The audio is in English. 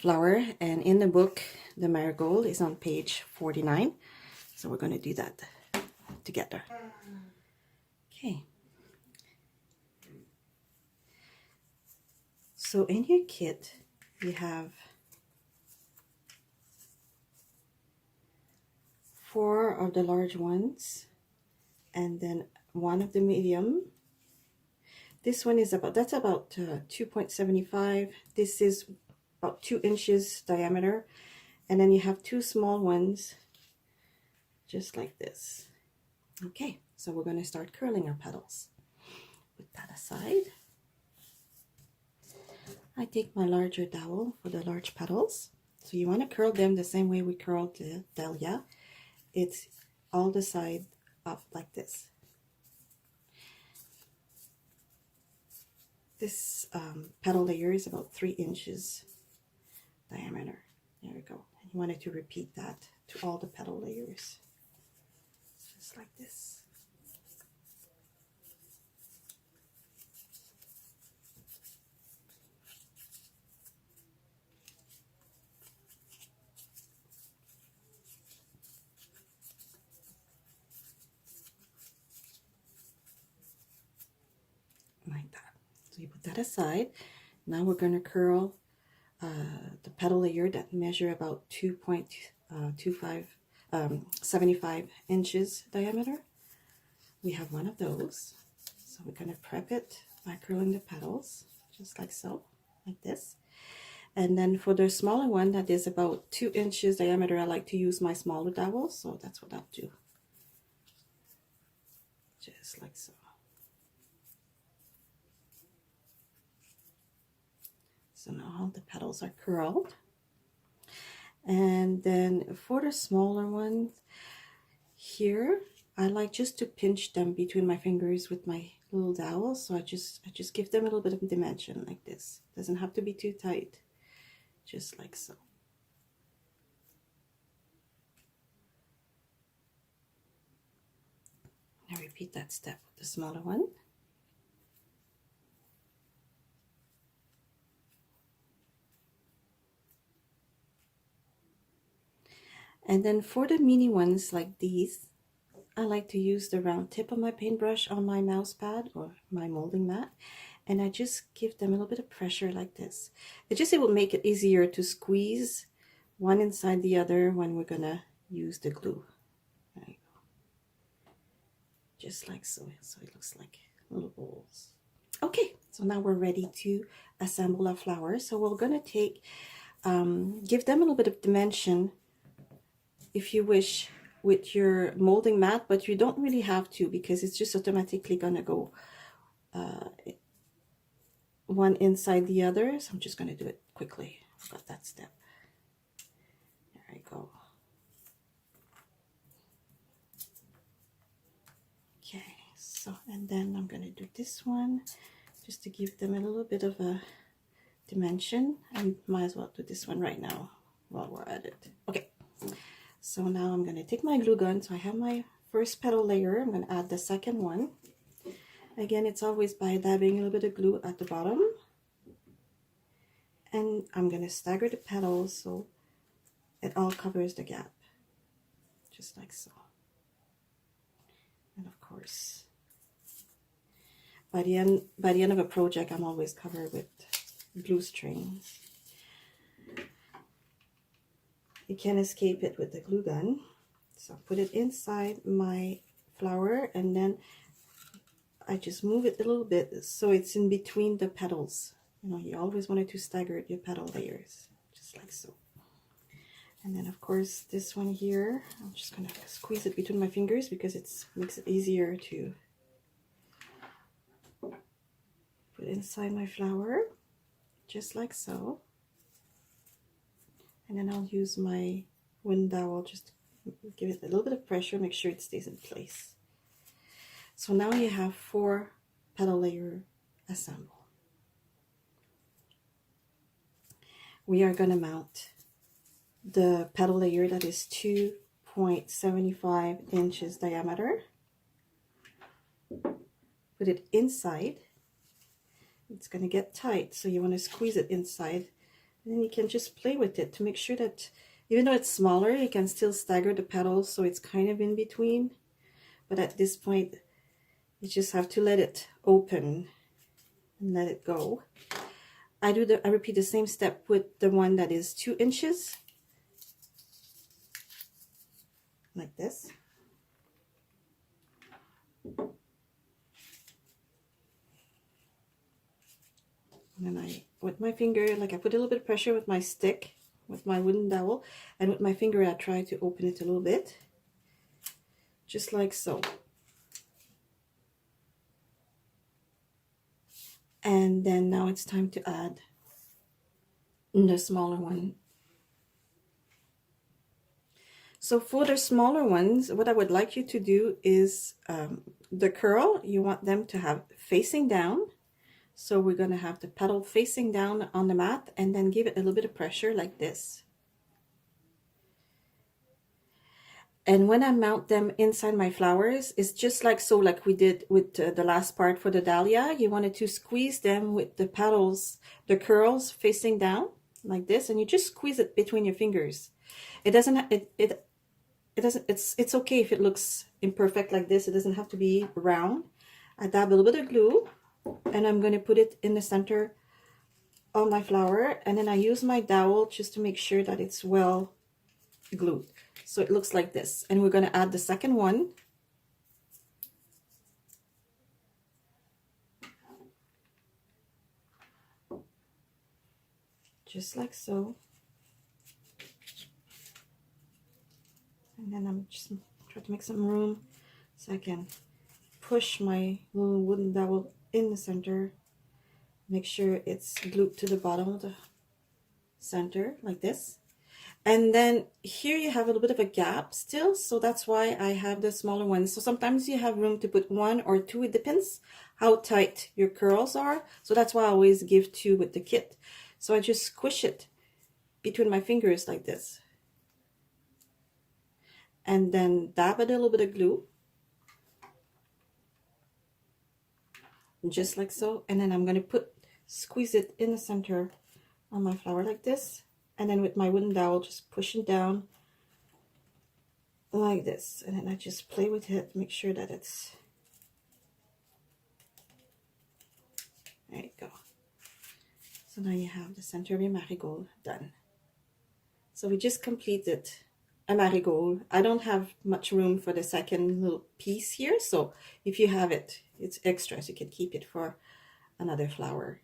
flower, and in the book the marigold is on page 49, so we're going to do that together. Okay, so in your kit you have 4 of the large ones and then 1 of the medium. This one is about 2.75. This is about 2 inches diameter, and then you have 2 small ones just like this. Okay, so we're going to start curling our petals. Put that aside. I take my larger dowel for the large petals. So you want to curl them the same way we curled the dahlia. It's all the side up like this. This petal layer is about 3 inches diameter. There we go. And you wanted to repeat that to all the petal layers. Just like this. Like that. So you put that aside. Now we're going to curl the petal layer that measure about 75 inches diameter. We have 1 of those. So we're going to prep it by curling the petals, just like so, like this. And then for the smaller one that is about 2 inches diameter, I like to use my smaller dowel, so that's what I'll do. Just like so. So now all the petals are curled. And then for the smaller ones here, I like just to pinch them between my fingers with my little dowel. So I just give them a little bit of dimension like this. Doesn't have to be too tight, just like so. Now repeat that step with the smaller one. And then for the mini ones like these, I like to use the round tip of my paintbrush on my mouse pad or my molding mat, and I just give them a little bit of pressure like this. It will make it easier to squeeze one inside the other when we're gonna use the glue. There you go. Just like so. So it looks like little balls. Okay, so now we're ready to assemble our flowers. So we're gonna take, give them a little bit of dimension if you wish with your molding mat, but you don't really have to because it's just automatically gonna go one inside the other. So I'm just gonna do it quickly. I've got that step. There I go. Okay, so and then I'm gonna do this one just to give them a little bit of a dimension. I might as well do this one right now while we're at it. Okay. So now I'm going to take my glue gun. So I have my first petal layer. I'm going to add the second one. Again, it's always by dabbing a little bit of glue at the bottom. And I'm going to stagger the petals so it all covers the gap. Just like so. And of course, by the end of a project, I'm always covered with glue strings. You can't escape it with the glue gun. So put it inside my flower, and then I just move it a little bit so it's in between the petals. You know, you always wanted to stagger your petal layers, just like so. And then of course this one here, I'm just gonna squeeze it between my fingers because it makes it easier to put inside my flower, just like so. And then I'll use my wooden dowel just to give it a little bit of pressure, make sure it stays in place. So now you have 4 petal layer assembled. We are going to mount the petal layer that is 2.75 inches diameter. Put it inside. It's going to get tight, so you want to squeeze it inside And then you can just play with it to make sure that even though it's smaller, you can still stagger the petals so it's kind of in between. But at this point, you just have to let it open and let it go. I repeat the same step with the one that is 2 inches, like this. And then with my finger, like I put a little bit of pressure with my stick, with my wooden dowel, and with my finger I try to open it a little bit, just like so. And then now it's time to add the smaller one. So for the smaller ones, what I would like you to do is the curl, you want them to have facing down. So we're going to have the petal facing down on the mat and then give it a little bit of pressure like this. And when I mount them inside my flowers, it's just like so, like we did with the last part for the dahlia. You wanted to squeeze them with the petals, the curls facing down like this, and you just squeeze it between your fingers. It doesn't, it's okay if it looks imperfect like this. It doesn't have to be round. I dab a little bit of glue, and I'm going to put it in the center of my flower, and then I use my dowel just to make sure that it's well glued. So it looks like this, and we're going to add the second one. Just like so. And then I'm just trying to make some room so I can push my little wooden dowel in the center. Make sure it's glued to the bottom of the center like this. And then here you have a little bit of a gap still, so that's why I have the smaller ones. So sometimes you have room to put 1 or 2, it depends how tight your curls are. So that's why I always give 2 with the kit. So I just squish it between my fingers like this. And then dab it a little bit of glue. Just like so. And then I'm going to squeeze it in the center on my flower like this. And then with my wooden dowel, just push it down like this. And then I just play with it, make sure that it's... There you go. So now you have the center of your marigold done. So we just completed a marigold. I don't have much room for the second little piece here. So if you have it, it's extra, so you can keep it for another flower.